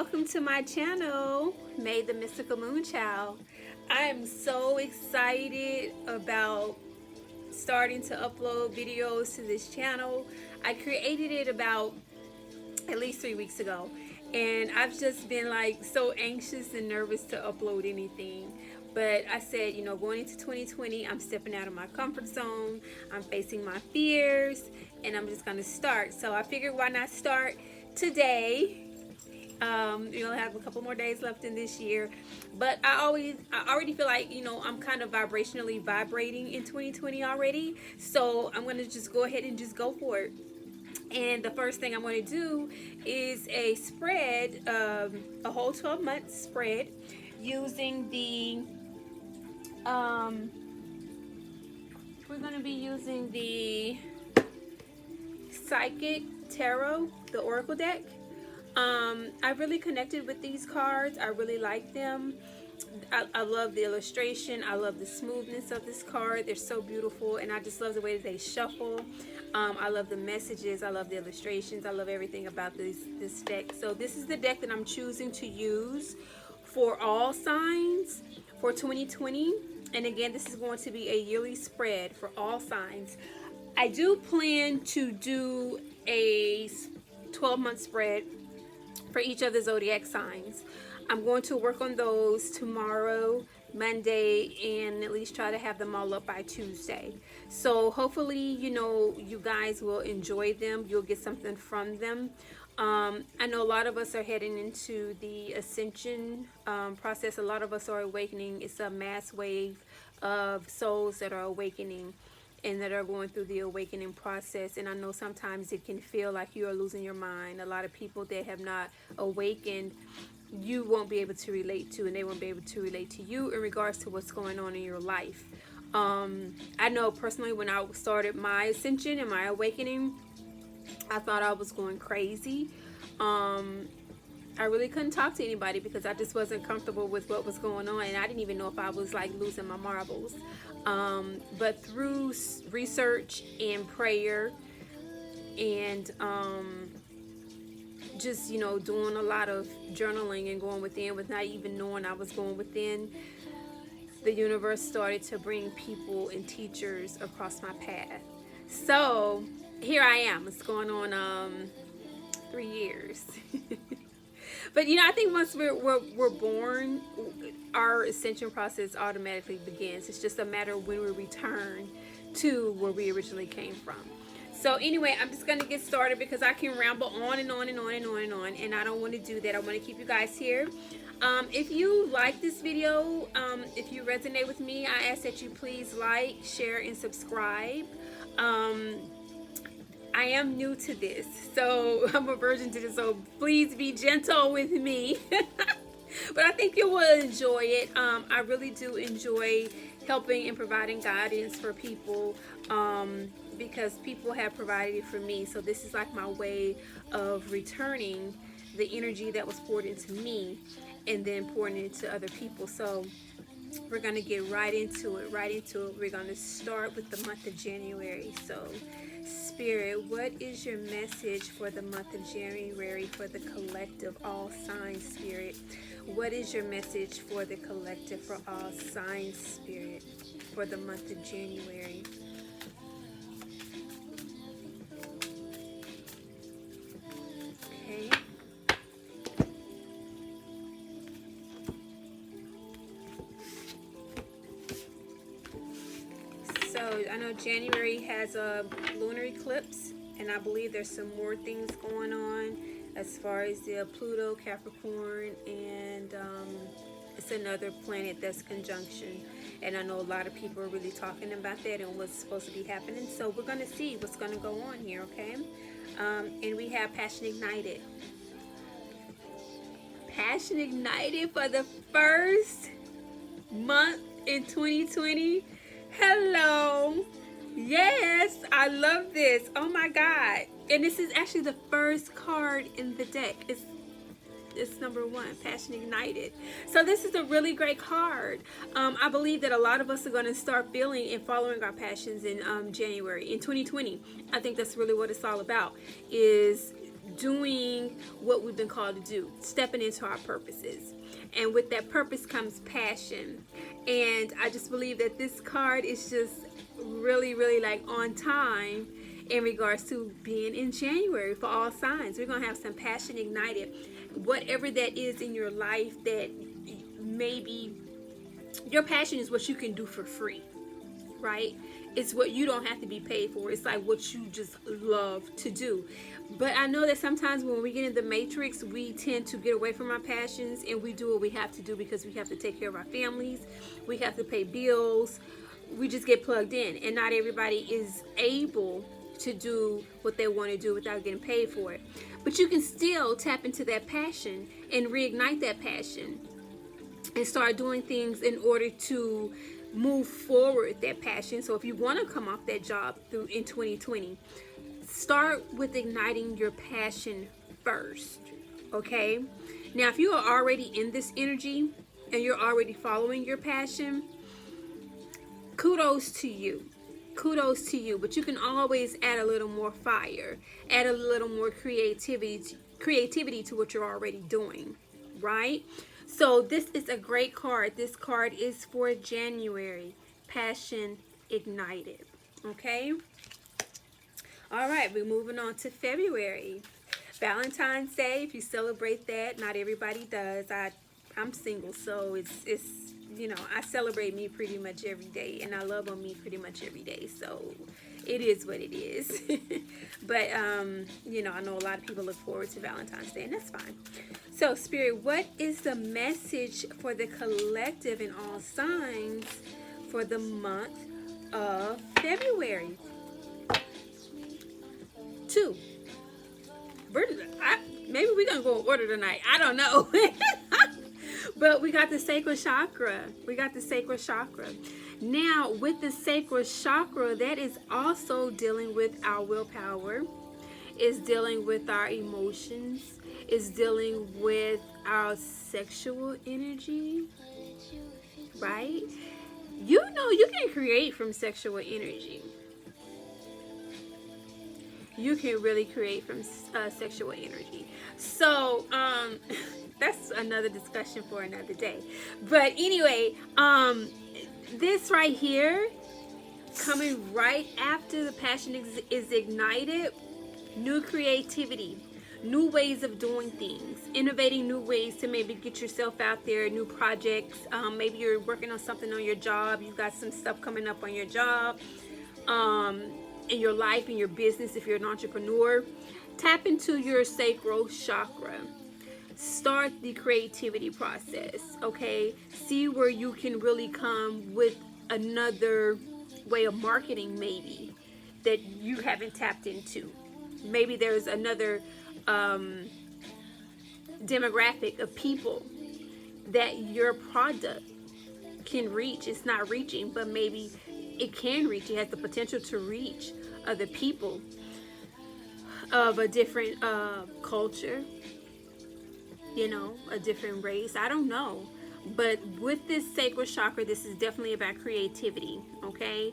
welcome to my channel, May the Mystical Moon Child. I am so excited about starting to upload videos to this channel. I created it about at least 3 weeks ago, and I've just been like so anxious and nervous to upload anything. But I said, you know, going into 2020, I'm stepping out of my comfort zone, I'm facing my fears, and I'm just gonna start. So I figured, why not start today? You know, I have a couple more days left in this year, but I already feel like, you know, I'm kind of vibrationally vibrating in 2020 already. So I'm gonna just go ahead and just go for it. And the first thing I'm going to do is a spread, a whole 12-month spread, using the we're going to be using the Psychic Tarot, the Oracle deck. I really connected with these cards. I really like them. I love the illustration. I love the smoothness of this card. They're so beautiful, and I just love the way that they shuffle. I love the messages. I love the illustrations. I love everything about this deck. So this is the deck that I'm choosing to use for all signs for 2020. And again, this is going to be a yearly spread for all signs. I do plan to do a 12-month spread for each of the zodiac signs. I'm going to work on those tomorrow, Monday, and at least try to have them all up by Tuesday. So hopefully, you know, you guys will enjoy them. You'll get something from them. I know a lot of us are heading into the ascension process. A lot of us are awakening. It's a mass wave of souls that are awakening and that are going through the awakening process. And I know sometimes it can feel like you are losing your mind. A lot of people that have not awakened, you won't be able to relate to, and they won't be able to relate to you in regards to what's going on in your life. I know personally, when I started my ascension and my awakening, I thought I was going crazy. I really couldn't talk to anybody because I just wasn't comfortable with what was going on, and I didn't even know if I was like losing my marbles. But through research and prayer and just, you know, doing a lot of journaling and going within with not even knowing I was going within, the universe started to bring people and teachers across my path. So here I am. It's going on 3 years. But you know, I think once we're born, our ascension process automatically begins. It's just a matter of when we return to where we originally came from. So anyway, I'm just gonna get started because I can ramble on and on and on and on and on, and I don't want to do that. I want to keep you guys here. If you like this video, if you resonate with me, I ask that you please like, share, and subscribe. I am new to this, so I'm a virgin to this, so please be gentle with me. But I think you will enjoy it. I really do enjoy helping and providing guidance for people, because people have provided it for me. So this is like my way of returning the energy that was poured into me and then pouring it into other people. So we're going to get right into it, We're going to start with the month of January. So Spirit, what is your message for the month of January for the collective, all signs, Spirit? What is your message for the collective, for all signs, Spirit, for the month of January? Okay. So I know January has a lunar eclipse, and I believe there's some more things going on as far as the Pluto, Capricorn, and it's another planet that's conjunction. And I know a lot of people are really talking about that and what's supposed to be happening. So we're going to see what's going to go on here, okay? And we have Passion Ignited. Passion Ignited for the first month in 2020. Hello. Yes, I love this. Oh my God. And this is actually the first card in the deck. It's number 1, Passion Ignited. So this is a really great card. I believe that a lot of us are going to start feeling and following our passions in January, in 2020. I think that's really what it's all about, is doing what we've been called to do, stepping into our purposes. And with that purpose comes passion. And I just believe that this card is just really, really like on time in regards to being in January for all signs. We're going to have some passion ignited. Whatever that is in your life that maybe your passion is what you can do for free, right? It's what you don't have to be paid for. It's like what you just love to do. But I know that sometimes when we get in the matrix, we tend to get away from our passions and we do what we have to do because we have to take care of our families. We have to pay bills. We just get plugged in, and not everybody is able to do what they want to do without getting paid for it. But you can still tap into that passion and reignite that passion and start doing things in order to move forward that passion. So if you want to come off that job through in 2020, start with igniting your passion first. Okay? Now, if you are already in this energy and you're already following your passion, kudos to you. Kudos to you. But you can always add a little more fire, add a little more creativity to what you're already doing, right? So this is a great card. This card is for January. Passion ignited. Okay? All right, we're moving on to February. Valentine's Day, if you celebrate that, not everybody does. I'm single, so it's you know, I celebrate me pretty much every day, and I love on me pretty much every day, so it is what it is. But you know, I know a lot of people look forward to Valentine's Day, and that's fine. So Spirit, what is the message for the collective and all signs for the month of February? 2. Maybe we're gonna go in order tonight, I don't know. But we got the sacral chakra. We got the sacral chakra. Now, with the sacral chakra, that is also dealing with our willpower. It's dealing with our emotions. It's dealing with our sexual energy. Right? You know, you can create from sexual energy. You can really create from sexual energy. So, that's another discussion for another day. But anyway, this right here, coming right after the passion is ignited, new creativity, new ways of doing things, innovating new ways to maybe get yourself out there, new projects. Maybe you're working on something on your job. You've got some stuff coming up on your job, in your life, in your business, if you're an entrepreneur. Tap into your sacral chakra. Start the creativity process, okay? See where you can really come with another way of marketing, maybe, that you haven't tapped into. Maybe there's another demographic of people that your product can reach. It's not reaching, but maybe it can reach. It has the potential to reach other people of a different culture, you know, a different race. I don't know. But with this sacral chakra, this is definitely about creativity, okay?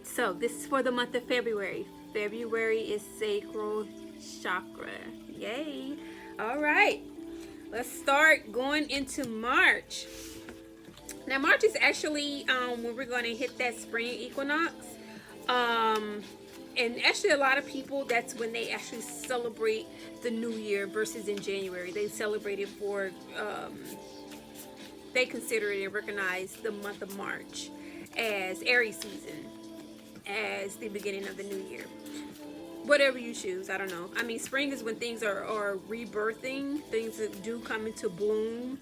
So this is for the month of February. February is sacral chakra. Yay. All right. Let's start going into March. Now, March is actually when we're going to hit that spring equinox. And actually, a lot of people, that's when they actually celebrate the new year versus in January. They celebrate it for, they consider it and recognize the month of March as Aries season, as the beginning of the new year. Whatever you choose, I don't know. I mean, spring is when things are rebirthing. Things that do come into bloom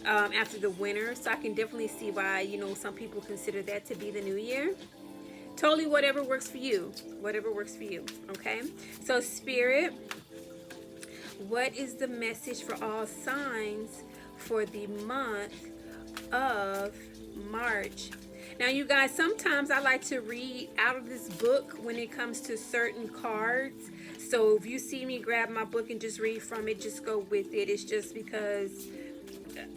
after the winter. So I can definitely see why, you know, some people consider that to be the new year. Totally whatever works for you. Whatever works for you. Okay? So Spirit, what is the message for all signs for the month of March? Now, you guys, sometimes I like to read out of this book when it comes to certain cards. So if you see me grab my book and just read from it, just go with it. It's just because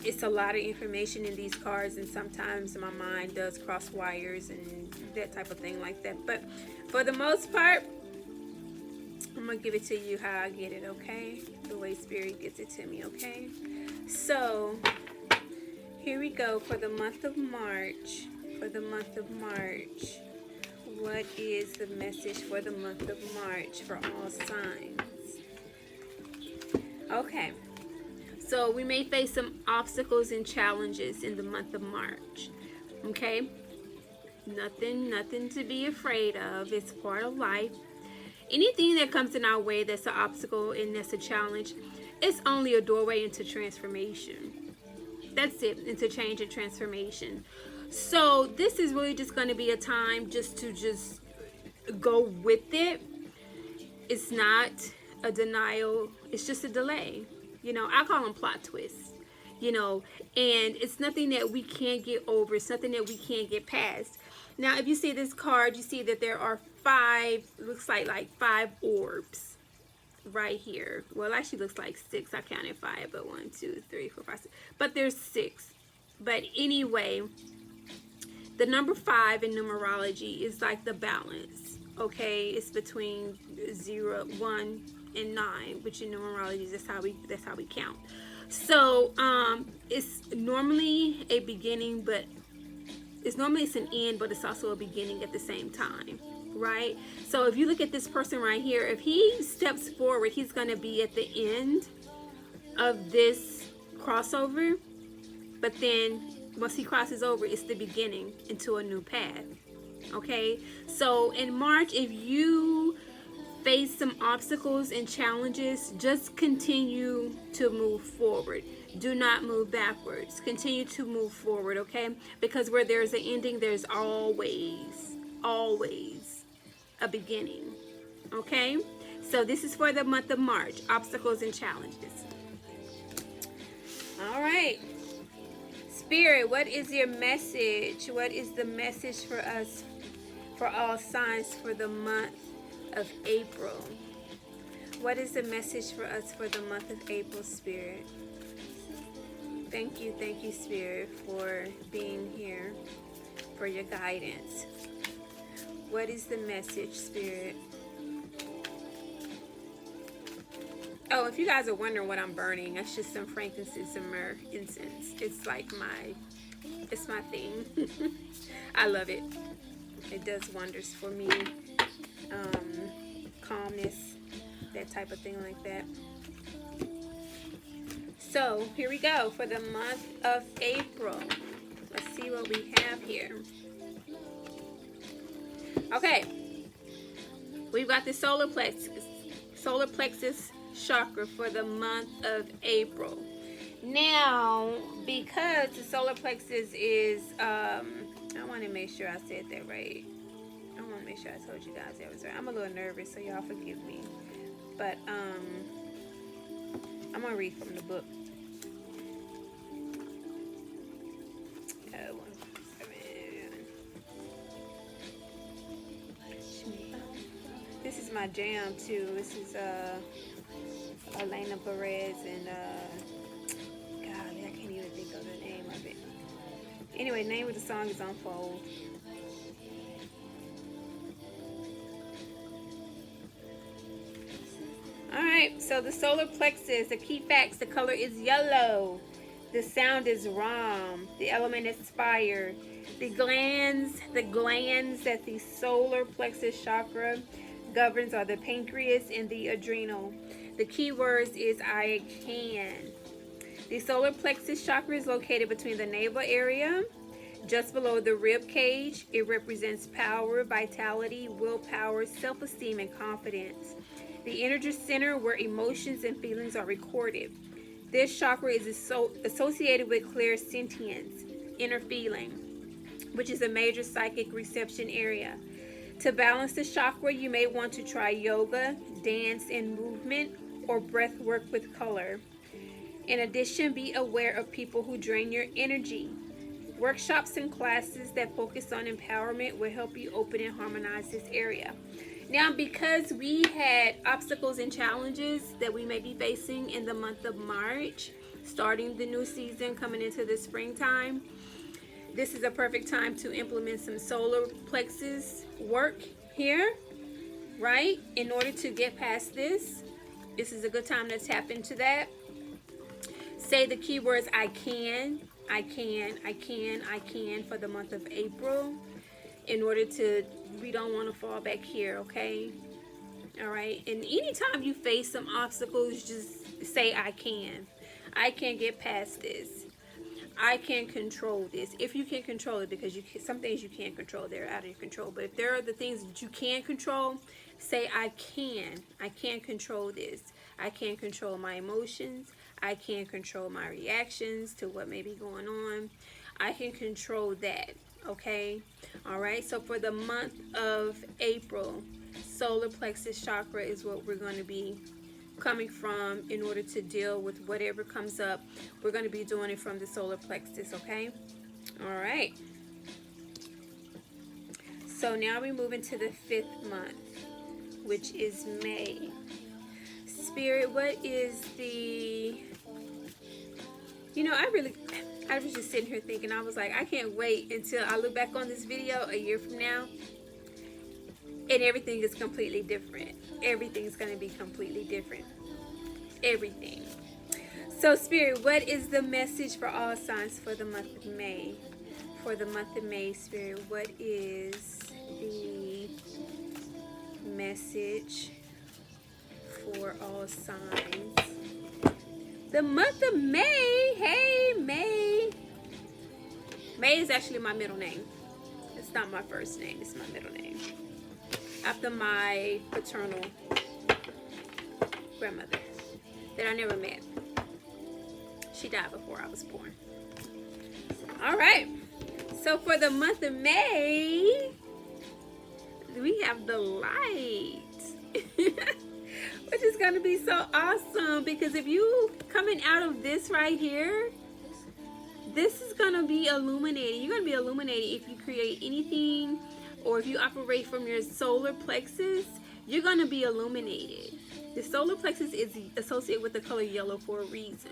it's a lot of information in these cards, and sometimes my mind does cross wires and that type of thing like that. But for the most part, I'm going to give it to you how I get it, okay? The way Spirit gets it to me, okay? So, here we go for the month of March. For the month of March. What is the message for the month of March for all signs? Okay. So, we may face some obstacles and challenges in the month of March. Okay? Nothing to be afraid of. It's part of life. Anything that comes in our way that's an obstacle and that's a challenge, it's only a doorway into transformation. That's it, into change and transformation. So this is really just going to be a time just to go with it. It's not a denial. It's just a delay. You know, I call them plot twists. You know, and it's nothing that we can't get over. It's nothing that we can't get past. Now, if you see this card, you see that there are looks like 5 orbs right here. Well, it actually looks like 6. I counted 5, but 1, 2, 3, 4, 5, 6. But there's 6. But anyway, the number 5 in numerology is like the balance. Okay, it's between 0, 1, and 9, which in numerology that's how we count. So it's normally a beginning, but it's an end, but it's also a beginning at the same time, right? So if you look at this person right here, if he steps forward, he's going to be at the end of this crossover, but then once he crosses over, it's the beginning into a new path. Okay, so in March, if you face some obstacles and challenges, just continue to move forward. Do not move backwards. Continue to move forward, okay? Because where there's an ending, there's always a beginning, okay? So this is for the month of March, obstacles and challenges. All right. Spirit, what is your message? What is the message for us, for all signs for the month of April? What is the message for us for the month of April, Spirit? Thank you, Spirit, for being here, for your guidance. What is the message, Spirit? Oh, if you guys are wondering what I'm burning, that's just some frankincense, some myrrh, incense. It's like it's my thing. I love it. It does wonders for me. Calmness, that type of thing like that. So here we go for the month of April. Let's see what we have here. Okay, we've got the solar plexus chakra for the month of April. Now, because the solar plexus is, I want to make sure I said that right. I want to make sure I told you guys that was right. I'm a little nervous, so y'all forgive me. But I'm gonna read from the book. This is my jam too. This is Elena Perez and golly, I can't even think of the name of it. Anyway, the name of the song is Unfold. Alright, so the solar plexus, the key facts, the color is yellow. The sound is Ram. The element is fire. The glands that the solar plexus chakra governs are the pancreas and the adrenal. The key words is I can. The solar plexus chakra is located between the navel area, just below the rib cage. It represents power, vitality, willpower, self-esteem, and confidence. The energy center where emotions and feelings are recorded. This chakra is associated with clairsentience, inner feeling, which is a major psychic reception area. To balance the chakra, you may want to try yoga, dance and movement, or breath work with color. In addition, be aware of people who drain your energy. Workshops and classes that focus on empowerment will help you open and harmonize this area. Now, because we had obstacles and challenges that we may be facing in the month of March, starting the new season, coming into the springtime, this is a perfect time to implement some solar plexus work here. right? In order to get past this, this is a good time to tap into that. Say the keywords I can, I can, I can, I can for the month of April. In order to, we don't want to fall back here, okay? All right. And anytime you face some obstacles, just say I can. I can get past this. I can control this. If you can control it, because you can, some things you can't control, they're out of your control. But if there are the things that you can control, say I can. I can control this. I can control my emotions. I can control my reactions to what may be going on. I can control that. Okay. All right. So for the month of April, solar plexus chakra is what we're going to be coming from in order to deal with whatever comes up. We're going to be doing it from the solar plexus. Okay. All right. So now we move into the 5th month, which is May. Spirit, what is the, I was just sitting here thinking, I was like, I can't wait until I look back on this video a year from now and everything is completely different. Everything's going to be completely different. Everything. So Spirit, what is the message for all signs for the month of May? For the month of May, Spirit, what is the message for all signs? The month of May. Hey, May. May is actually my middle name. It's not my first name. It's my middle name. After my paternal grandmother that I never met. She died before I was born. All right. So for the month of May, we have the light. Which is going to be so awesome, because if you coming out of this right here, this is going to be illuminating. You're going to be illuminating if you create anything, or if you operate from your solar plexus, you're going to be illuminated. The solar plexus is associated with the color yellow for a reason.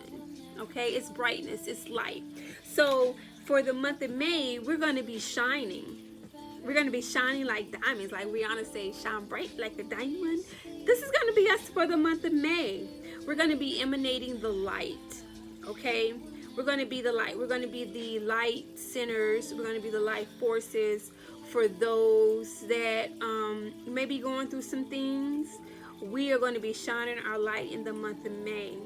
Okay, it's brightness, it's light. So for the month of May, we're going to be shining. We're going to be shining like diamonds, like Rihanna says, shine bright like a diamond. This is going to be us for the month of May. We're going to be emanating the light, okay? We're going to be the light. We're going to be the light centers. We're going to be the light forces for those that may be going through some things. We are going to be shining our light in the month of May.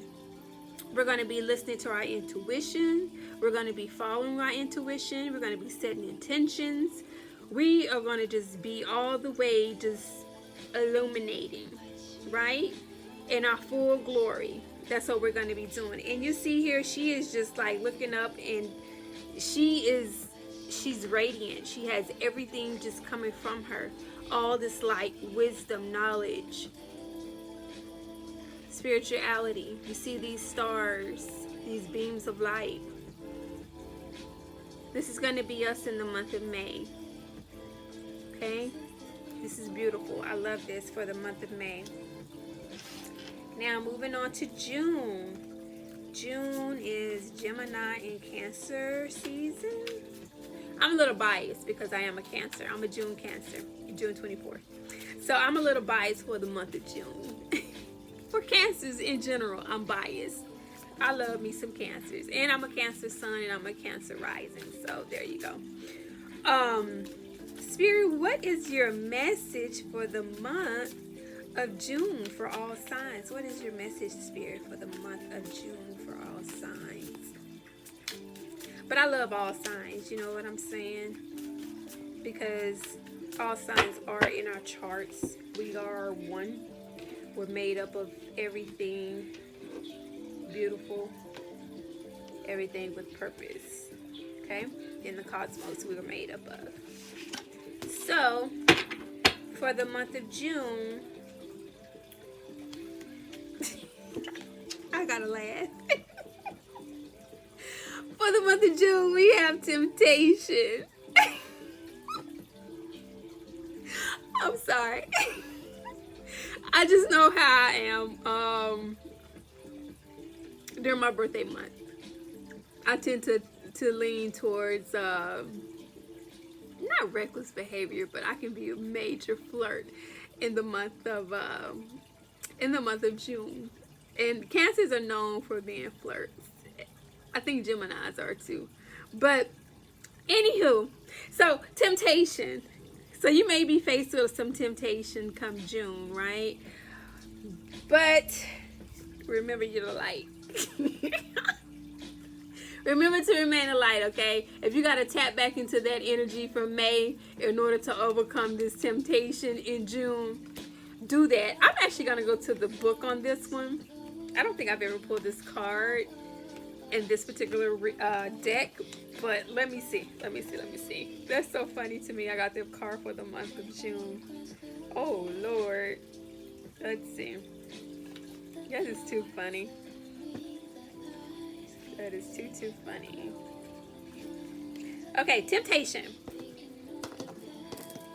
We're going to be listening to our intuition. We're going to be following our intuition. We're going to be setting intentions. We are going to just be all the way just illuminating, right? In our full glory. That's what we're going to be doing. And you see here, she is just like looking up, and she's radiant. She has everything just coming from her. All this light, wisdom, knowledge, spirituality. You see these stars, these beams of light. This is going to be us in the month of May. Okay? This is beautiful. I love this for the month of May. Now moving on to June. June is Gemini and Cancer season. I'm a little biased because I am a Cancer. I'm a June Cancer, June 24th. So I'm a little biased for the month of June. For Cancers in general, I'm biased. I love me some Cancers. And I'm a Cancer sun and I'm a Cancer rising. So there you go. Spirit, what is your message for the month of June for all signs? What is your message, Spirit, for the month of June for all signs? But I love all signs, you know what I'm saying? Because all signs are in our charts. We are one. We're made up of everything beautiful, everything with purpose, okay? In the cosmos we were made up of. So, for the month of June, I gotta laugh. For the month of June, we have temptation. I'm sorry. I just know how I am during my birthday month. I tend to lean towards not reckless behavior, but I can be a major flirt. in the month of June. And Cancers are known for being flirts. I think Geminis are too. But anywho, so temptation. So you may be faced with some temptation come June, right? But remember you're the light. Remember to remain a light, okay? If you got to tap back into that energy from May in order to overcome this temptation in June, do that. I'm actually going to go to the book on this one. I don't think I've ever pulled this card in this particular deck, but let me see. That's so funny to me. I got the card for the month of June. Oh, Lord. Let's see. That is too funny. That is too funny. Okay, temptation.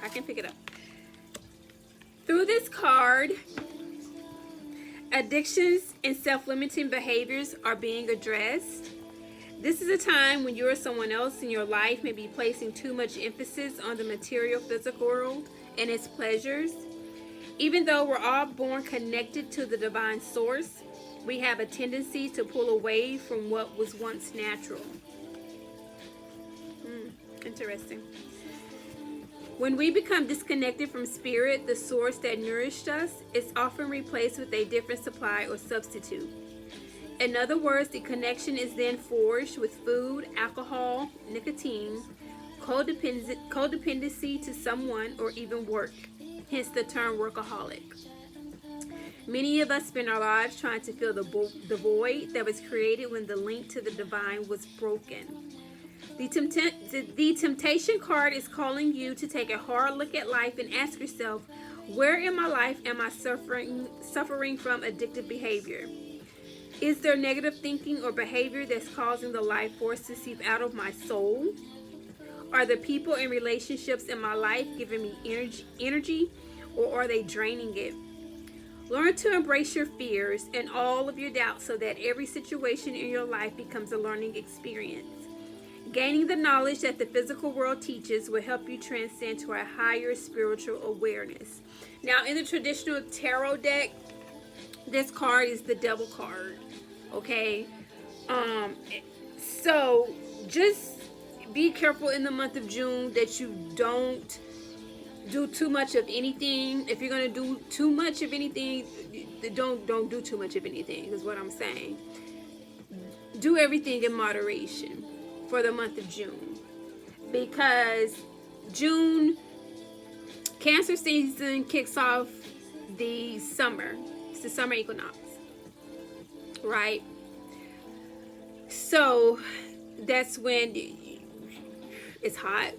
I can pick it up. Through this card, addictions and self-limiting behaviors are being addressed. This is a time when you or someone else in your life may be placing too much emphasis on the material physical world and its pleasures. Even though we're all born connected to the divine source, we have a tendency to pull away from what was once natural. Interesting. When we become disconnected from spirit, the source that nourished us, is often replaced with a different supply or substitute. In other words, the connection is then forged with food, alcohol, nicotine, codependency to someone, or even work. Hence the term workaholic. Many of us spend our lives trying to fill the void that was created when the link to the divine was broken. The temptation card is calling you to take a hard look at life and ask yourself, where in my life am I suffering from addictive behavior? Is there negative thinking or behavior that's causing the life force to seep out of my soul? Are the people and relationships in my life giving me energy, or are they draining it? Learn to embrace your fears and all of your doubts so that every situation in your life becomes a learning experience. Gaining the knowledge that the physical world teaches will help you transcend to a higher spiritual awareness. Now, in the traditional tarot deck, this card is the Devil card. Okay? So, just be careful in the month of June that you don't do too much of anything. If you're going to do too much of anything, don't do too much of anything, is what I'm saying. Do everything in moderation for the month of June, because June, Cancer season kicks off the summer. It's the summer equinox, right? So that's when it's hot.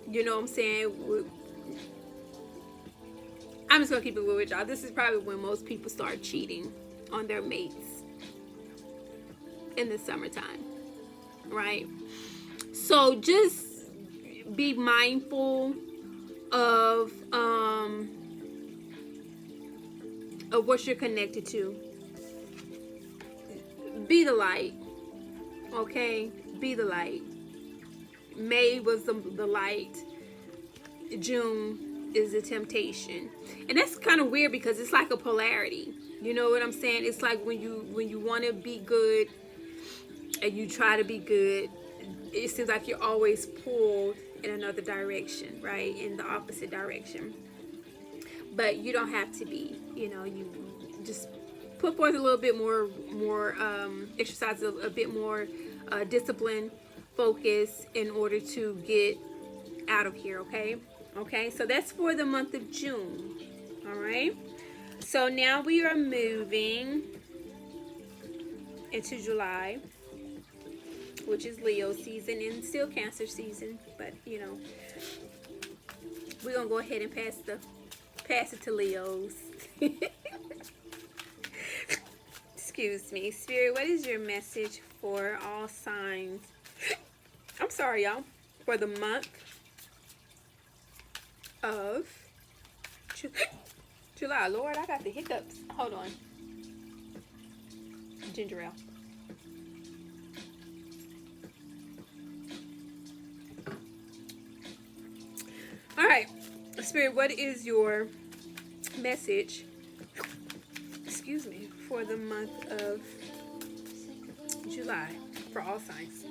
You know what I'm saying? I'm just gonna keep it real with y'all. This is probably when most people start cheating on their mates in the summertime. Right? So just be mindful of what you're connected to. Be the light. Okay? Be the light. May was the light. June is the temptation. And that's kind of weird because it's like a polarity. You know what I'm saying? It's like when you want to be good and you try to be good, it seems like you're always pulled in another direction, right? In the opposite direction. But you don't have to be. You know, you just put forth a little bit more exercise, a bit more discipline, focus in order to get out of here, okay? Okay, so that's for the month of June. All right. So now we are moving into July, which is Leo season and still Cancer season, but you know, we're gonna go ahead and pass it to Leos. Excuse me. Spirit, what is your message for all signs? I'm sorry, y'all. For the month of July. Lord, I got the hiccups. Hold on. Ginger ale. All right, Spirit, what is your message, excuse me, for the month of July for all signs.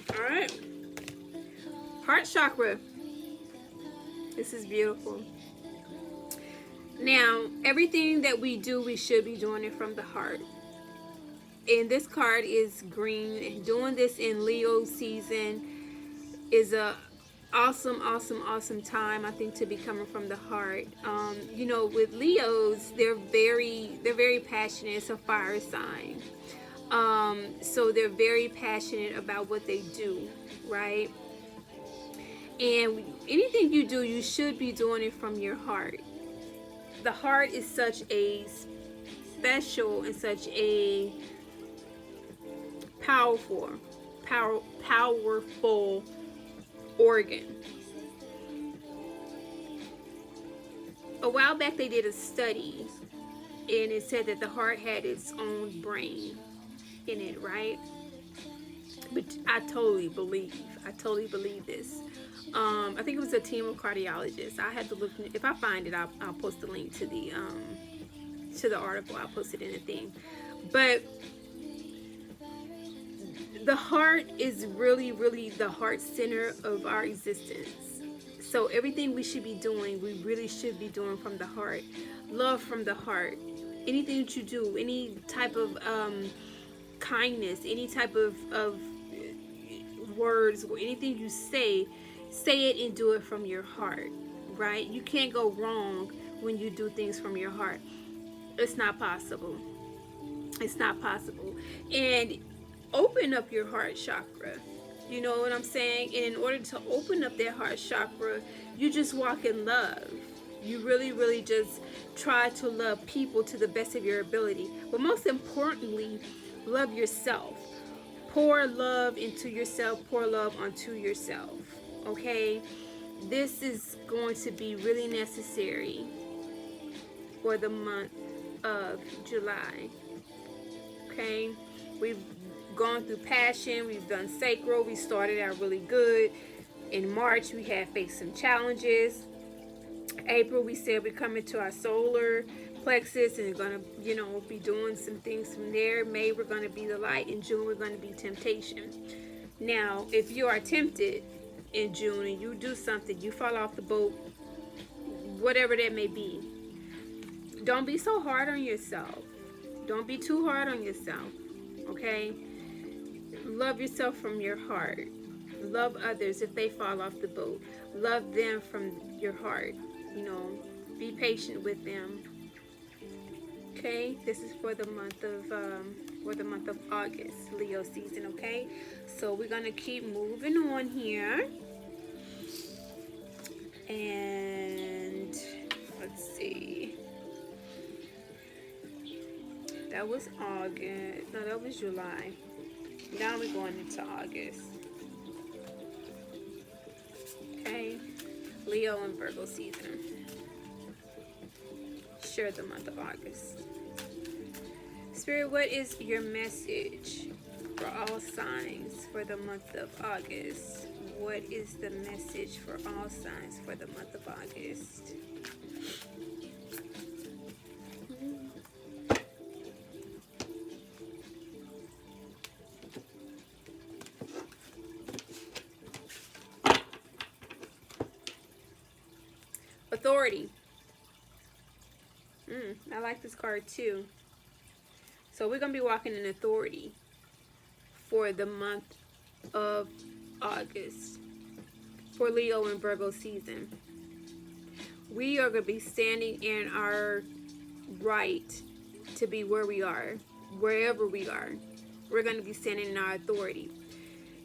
All right. Heart chakra. This is beautiful. Now, everything that we do, we should be doing it from the heart. And this card is green. Doing this in Leo season is a awesome time, I think, to be coming from the heart. You know, with Leos, they're very passionate. It's a fire sign. So they're very passionate about what they do, right? And anything you do, you should be doing it from your heart. The heart is such a special and such a powerful organ. A while back they did a study and it said that the heart had its own brain in it, right? But I totally believe this. I think it was a team of cardiologists. I had to look. If I find it, I'll post the link to the article. I'll post it in the thing. But the heart is really the heart center of our existence. So everything we should be doing, we really should be doing from the heart. Love from the heart. Anything that you do, any type of kindness, any type of words, or anything you say it and do it from your heart, right? You can't go wrong when you do things from your heart. It's not possible. It's not possible. And open up your heart chakra. You know what I'm saying? And in order to open up that heart chakra, you just walk in love. You really just try to love people to the best of your ability. But most importantly, love yourself. Pour love into yourself. Pour love onto yourself. Okay? This is going to be really necessary for the month of July. Okay? We've gone through passion. We've done sacral. We started out really good. In March, we had faced some challenges. April, we said we're coming to our solar plexus and we're going to, be doing some things from there. May, we're going to be the light. In June, we're going to be temptation. Now, if you are tempted in June and you do something, you fall off the boat, whatever that may be, don't be so hard on yourself. Don't be too hard on yourself, okay? Love yourself from your heart. Love others if they fall off the boat. Love them from your heart. Be patient with them. Okay, this is for the month of August, Leo season. Okay, so we're gonna keep moving on here, and let's see. That was August. No, that was July. Now we're going into August. Okay, Leo and Virgo season. Share the month of August. Spirit, what is your message for all signs for the month of August? What is the message for all signs for the month of August? Authority. I like this card too. So we're going to be walking in authority for the month of August for Leo and Virgo season. We are going to be standing in our right to be where we are, wherever we are. We're going to be standing in our authority.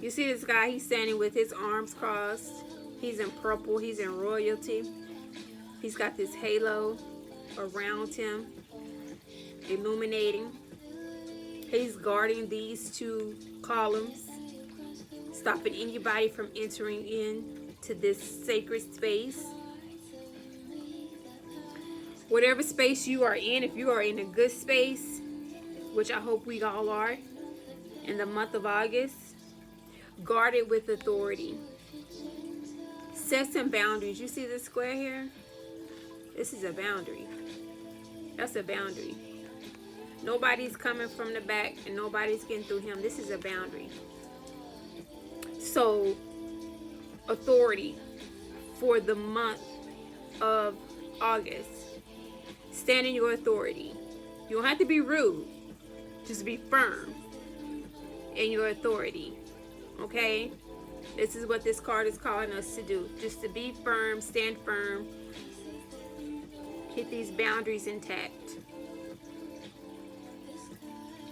You see this guy, he's standing with his arms crossed. He's in purple. He's in royalty. He's got this halo around him, illuminating. He's guarding these two columns, stopping anybody from entering in to this sacred space. Whatever space you are in, if you are in a good space, which I hope we all are, in the month of August. Guard it with authority. Set some boundaries. You see this square here? This is a boundary. That's a boundary. Nobody's coming from the back and nobody's getting through him. This is a boundary. So, authority for the month of August. Stand in your authority. You don't have to be rude. Just be firm in your authority. Okay? This is what this card is calling us to do. Just to be firm, stand firm. Keep these boundaries intact.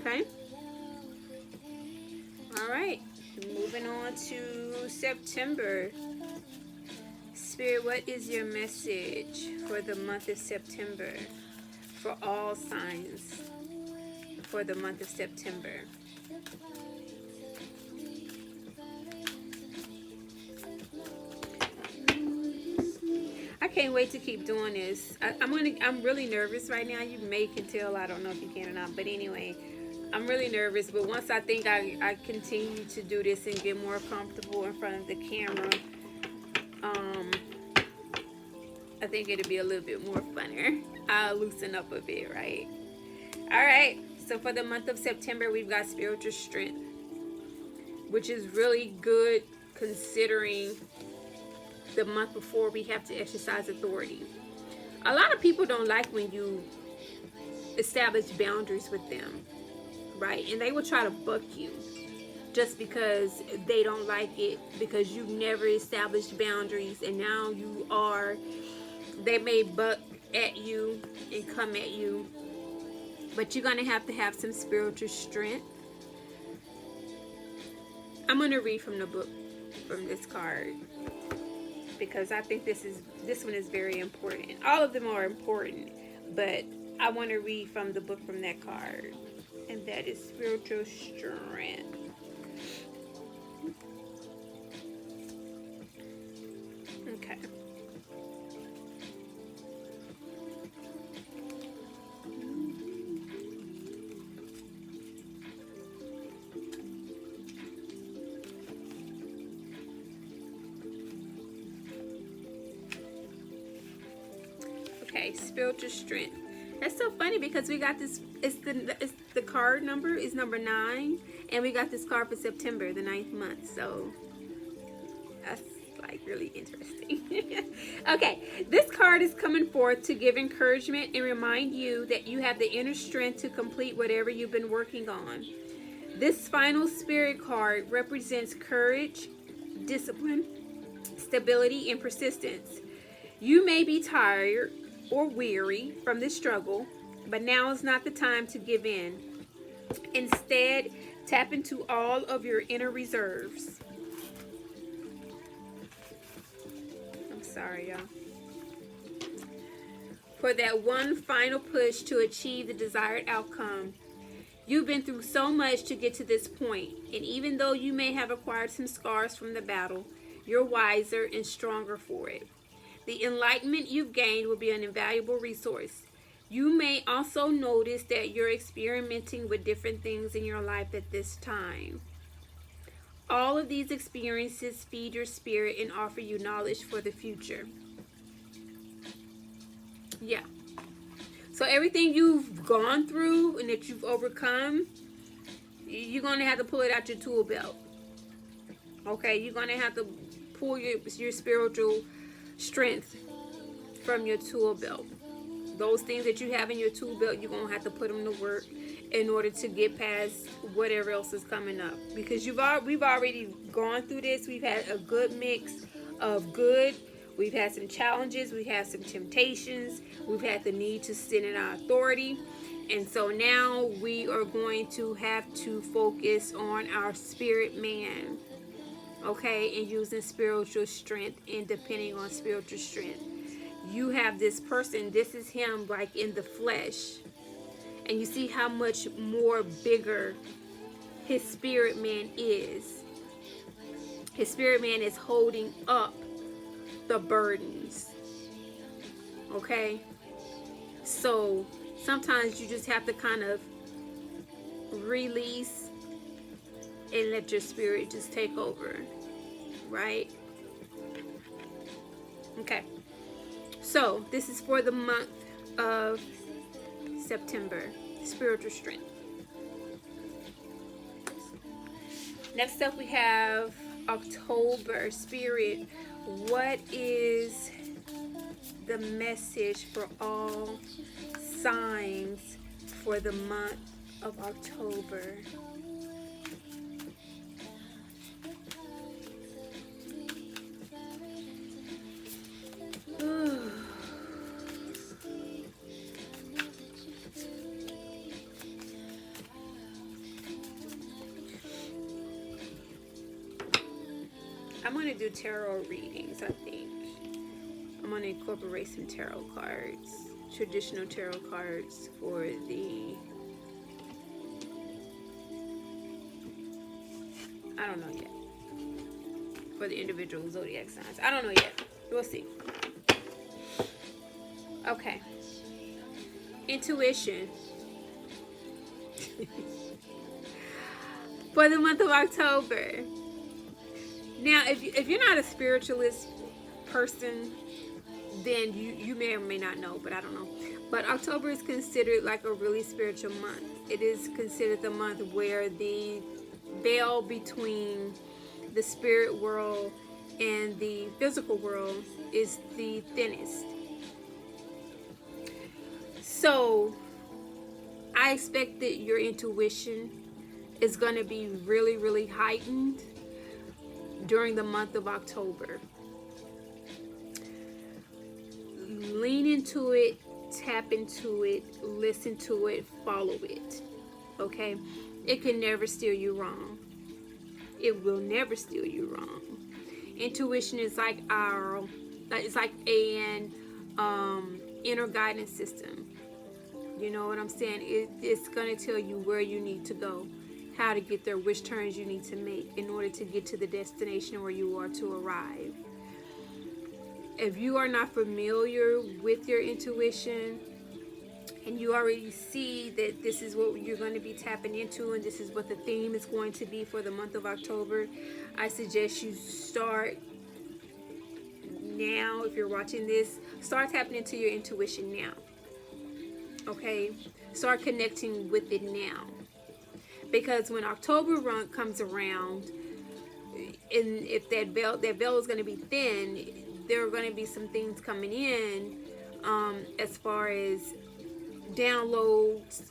Okay? Alright. Moving on to September. Spirit, what is your message for the month of September? For all signs for the month of September. I can't wait to keep doing this. I'm really nervous right now. You may can tell. I don't know if you can or not. But anyway, I'm really nervous. But once I think I continue to do this and get more comfortable in front of the camera, I think it'll be a little bit more funner. I'll loosen up a bit, right? Alright, so for the month of September, we've got spiritual strength, which is really good considering the month before we have to exercise authority. A lot of people don't like when you establish boundaries with them, right? And they will try to buck you just because they don't like it, because you've never established boundaries and now you are. They may buck at you and come at you, but you're going to have some spiritual strength. I'm going to read from the book, from this card, because I think this one is very important. All of them are important, but I want to read from the book from that card, and that is spiritual strength. Okay. Okay, spiritual strength. That's so funny because we got this, it's the card number is number 9, and we got this card for September, the 9th month. So that's like really interesting. Okay, this card is coming forth to give encouragement and remind you that you have the inner strength to complete whatever you've been working on. This final spirit card represents courage, discipline, stability, and persistence. You may be tired or weary from this struggle, but now is not the time to give in. Instead, tap into all of your inner reserves. I'm sorry, y'all. For that one final push to achieve the desired outcome. You've been through so much to get to this point, and even though you may have acquired some scars from the battle, you're wiser and stronger for it. The enlightenment you've gained will be an invaluable resource. You may also notice that you're experimenting with different things in your life at this time. All of these experiences feed your spirit and offer you knowledge for the future. Yeah. So everything you've gone through and that you've overcome, you're going to have to pull it out your tool belt. Okay? You're going to have to pull your spiritual strength from your tool belt. Those things that you have in your tool belt, you're going to have to put them to work in order to get past whatever else is coming up. Because we've already gone through this. We've had a good mix of good. We've had some challenges. We've had some temptations. We've had the need to sit in our authority. And so now we are going to have to focus on our spirit man. Okay, and using spiritual strength and depending on spiritual strength. You have this person, this is him like in the flesh. And you see how much more bigger his spirit man is. His spirit man is holding up the burdens. Okay? So sometimes you just have to kind of release and let your spirit just take over, right? Okay, so this is for the month of September, spiritual strength. Next up we have October, spirit. What is the message for all signs for the month of October? I'm going to do tarot readings, I think. I'm going to incorporate some tarot cards, traditional tarot cards for the, I don't know yet, for the individual zodiac signs. I don't know yet. We'll see. Okay. Intuition. For the month of October. Now, if you're not a spiritualist person, then you may or may not know, but I don't know. But October is considered like a really spiritual month. It is considered the month where the veil between the spirit world and the physical world is the thinnest. So I expect that your intuition is going to be really, really heightened during the month of October. Lean into it, tap into it, listen to it, follow it. Okay? It can never steer you wrong. It will never steer you wrong. Intuition is like an inner guidance system. You know what I'm saying? It's going to tell you where you need to go, how to get there, which turns you need to make in order to get to the destination where you are to arrive. If you are not familiar with your intuition and you already see that this is what you're going to be tapping into and this is what the theme is going to be for the month of October, I suggest you start now. If you're watching this, start tapping into your intuition now. Okay? Start connecting with it now. Because when October comes around, and if that veil is going to be thin, there are going to be some things coming in as far as downloads.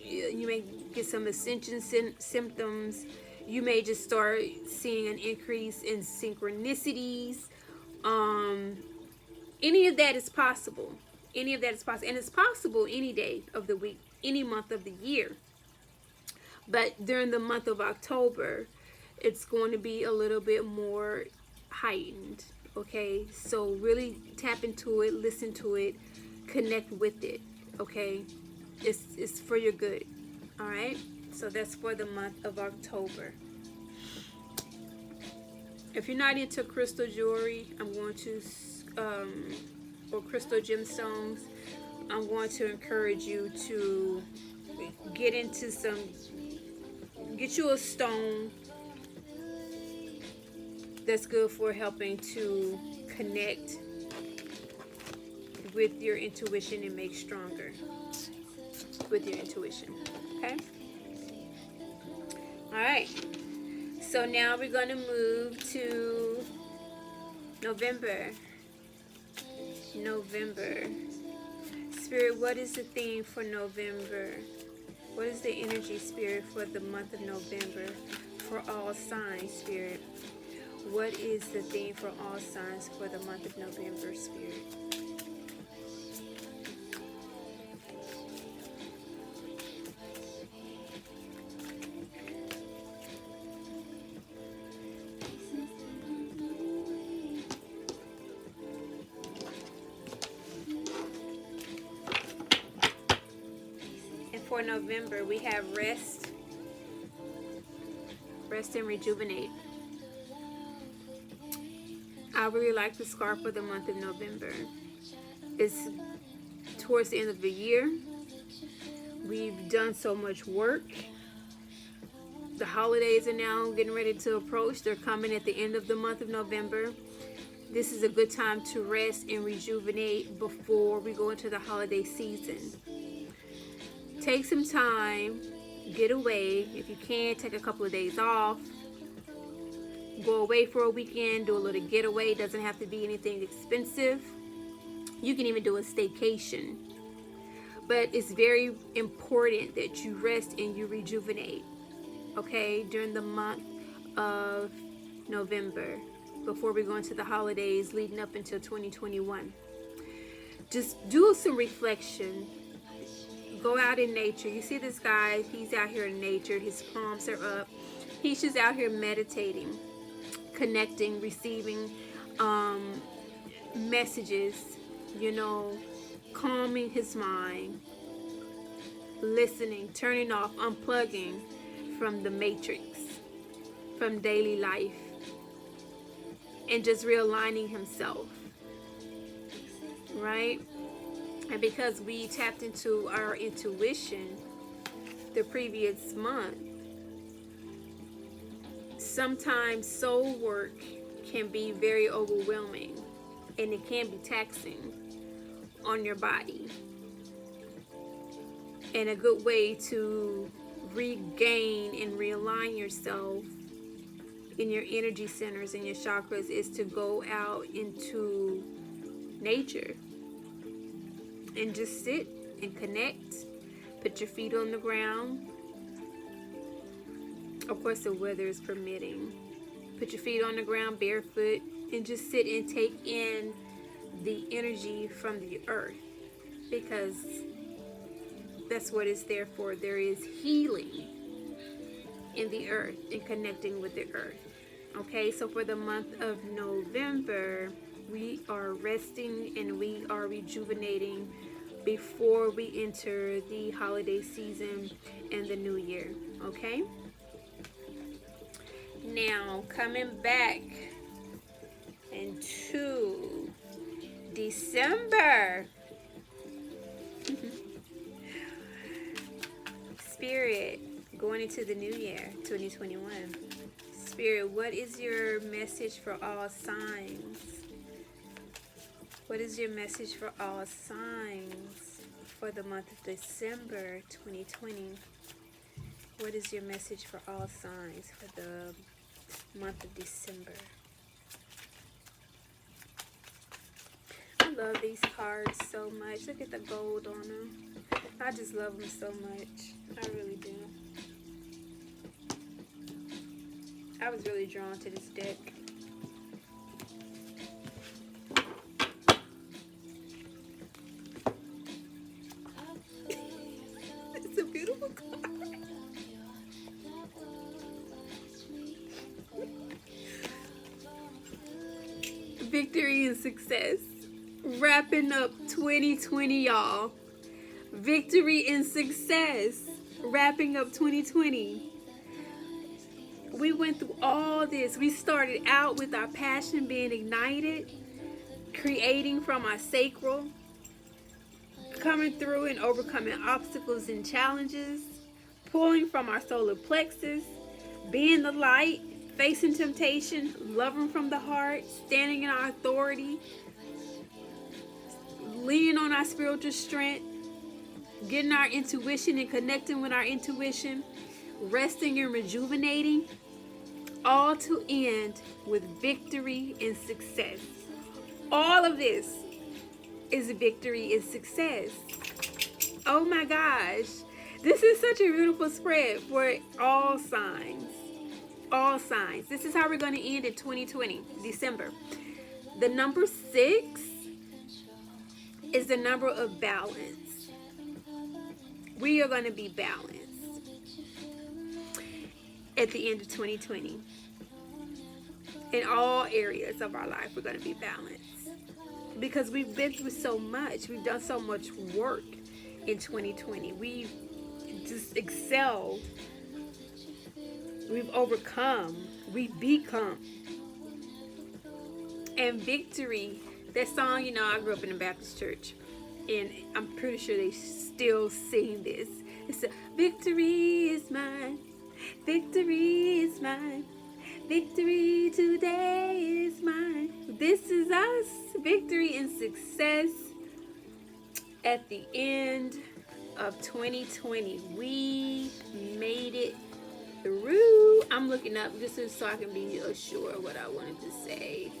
You may get some ascension symptoms. You may just start seeing an increase in synchronicities. Any of that is possible. Any of that is possible. And it's possible any day of the week, any month of the year. But during the month of October, it's going to be a little bit more heightened. Okay? So really tap into it, listen to it, connect with it. Okay? It's for your good. Alright? So that's for the month of October. If you're not into crystal jewelry, I'm going to, or crystal gemstones, I'm going to encourage you to get you a stone that's good for helping to connect with your intuition and make stronger with your intuition. Okay? Alright. So now we're going to move to November. Spirit, what is the theme for November? What is the energy, Spirit, for the month of November for all signs, Spirit? What is the theme for all signs for the month of November, Spirit? For November, we have rest and rejuvenate. I really like the card for the month of November. It's towards the end of the year. We've done so much work. The holidays are now getting ready to approach. They're coming at the end of the month of November. This is a good time to rest and rejuvenate before we go into the holiday season. Take some time, get away. If you can, take a couple of days off. Go away for a weekend, do a little getaway. It doesn't have to be anything expensive. You can even do a staycation. But it's very important that you rest and you rejuvenate, okay, during the month of November, before we go into the holidays leading up until 2021. Just do some reflection. Go out in nature. You see this guy, he's out here in nature. His palms are up. He's just out here meditating, connecting, receiving messages, you know, calming his mind, listening, turning off, unplugging from the matrix, from daily life, and just realigning himself, right? And because we tapped into our intuition the previous month, sometimes soul work can be very overwhelming, and it can be taxing on your body. And a good way to regain and realign yourself in your energy centers and your chakras is to go out into nature and just sit and connect. Put your feet on the ground. Of course, the weather is permitting. Put your feet on the ground barefoot and just sit and take in the energy from the earth, because that's what it's there for. There is healing in the earth and connecting with the earth. Okay, so for the month of November, we are resting and we are rejuvenating before we enter the holiday season and the new year. Okay, now coming back into December. Spirit, going into the new year, 2021. Spirit, what is your message for all signs? What is your message for all signs for the month of December 2020? What is your message for all signs for the month of December? I love these cards so much. Look at the gold on them. I just love them so much. I really do. I was really drawn to this deck. It's a beautiful card. Victory and success. Wrapping up 2020, y'all. Victory and success. Wrapping up 2020. We went through all this. We started out with our passion being ignited, creating from our sacral, coming through and overcoming obstacles and challenges, pulling from our solar plexus, being the light, facing temptation, loving from the heart, standing in our authority, leaning on our spiritual strength, getting our intuition and connecting with our intuition, resting and rejuvenating, all to end with victory and success. All of this is victory and success. Oh my gosh. This is such a beautiful spread for all signs. All signs. This is how we're going to end in 2020, December. The number 6 is the number of balance. We are going to be balanced at the end of 2020. In all areas of our life, we're going to be balanced. Because we've been through so much. We've done so much work in 2020. We've just excelled. We've overcome. We've become. And victory, that song, you know, I grew up in a Baptist church. And I'm pretty sure they still sing this. It's a, victory is mine. Victory is mine. Victory today is mine. This is us. Victory and success at the end of 2020. We made it through. I'm looking up just so I can be sure what I wanted to say.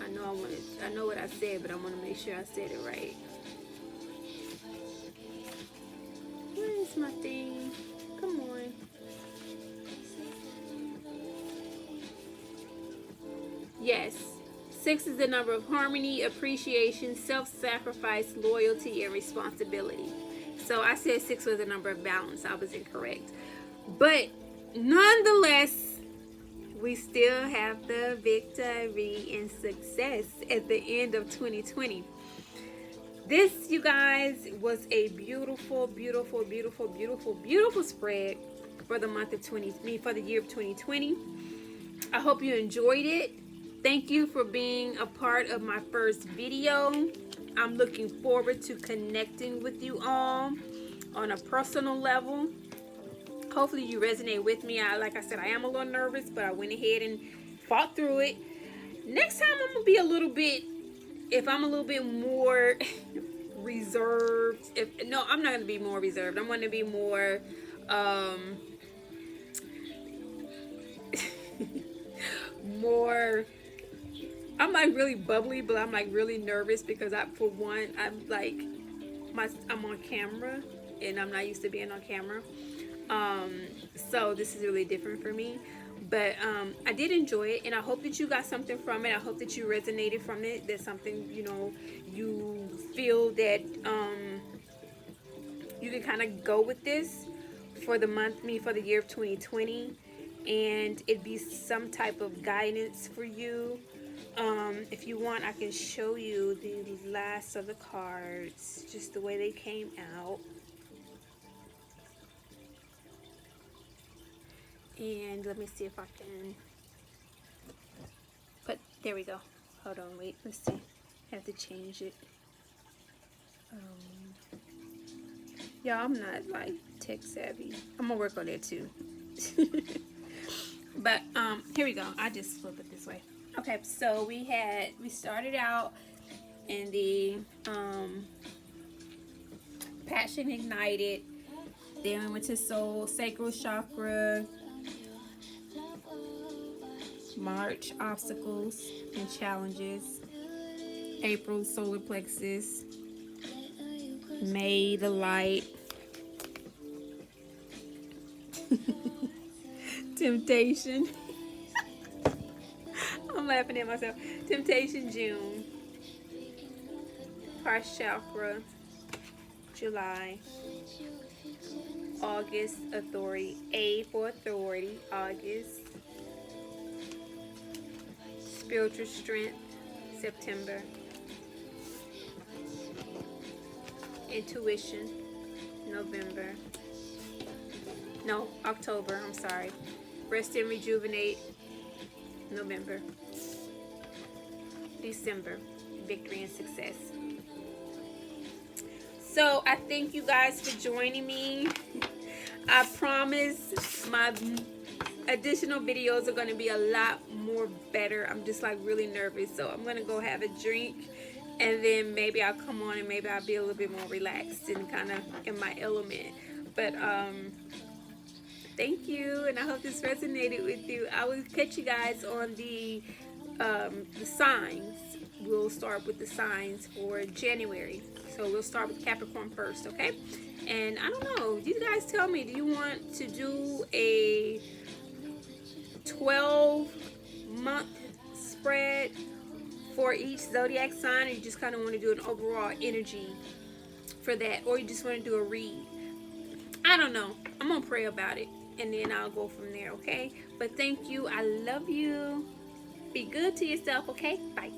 I know what I said, but I want to make sure I said it right. Where is my thing? Come on. Yes. 6 is the number of harmony, appreciation, self-sacrifice, loyalty, and responsibility. So I said 6 was the number of balance. I was incorrect. But nonetheless, we still have the victory and success at the end of 2020. This, you guys, was a beautiful, beautiful, beautiful, beautiful, beautiful spread for the month of for the year of 2020. I hope you enjoyed it. Thank you for being a part of my first video. I'm looking forward to connecting with you all on a personal level. Hopefully you resonate with me. Like I said, I am a little nervous, but I went ahead and fought through it. Next time I'm gonna be a little bit more reserved. No, I'm not gonna be more reserved. I'm gonna be more more, I'm like really bubbly, but I'm like really nervous because I'm on camera and I'm not used to being on camera. So this is really different for me, but I did enjoy it, and I hope that you got something from it. I hope that you resonated from it. There's something, you feel that you can kind of go with this for the year of 2020, and it'd be some type of guidance for you. If you want, I can show you the last of the cards, just the way they came out. And let me see if I can there we go. Hold on, wait, let's see. I have to change it. Yeah, I'm not like tech savvy. I'm gonna work on that too. But here we go. I just flip it this way. Okay, so we started out in the Passion Ignited. Then we went to Soul, Sacral Chakra, March, Obstacles and Challenges, April, Solar Plexus, May, the Light, Temptation. I'm laughing at myself. Temptation, June, Heart Chakra, July, August, Authority, A for Authority, August, Spiritual Strength, September, Intuition, November, no, October, I'm sorry, Rest and Rejuvenate, November, December, Victory and Success. So I thank you guys for joining me. I promise my additional videos are going to be a lot more better. I'm just like really nervous, so I'm going to go have a drink, and then maybe I'll come on and maybe I'll be a little bit more relaxed and kind of in my element. But thank you, and I hope this resonated with you. I will catch you guys on the signs. We'll start with the signs for January. So we'll start with Capricorn first, okay? And I don't know, you guys tell me, do you want to do a 12-month spread for each zodiac sign, or you just kind of want to do an overall energy for that, or you just want to do a read? I don't know. I'm gonna pray about it, and then I'll go from there, okay? But thank you. I love you. Be good to yourself, okay? Bye.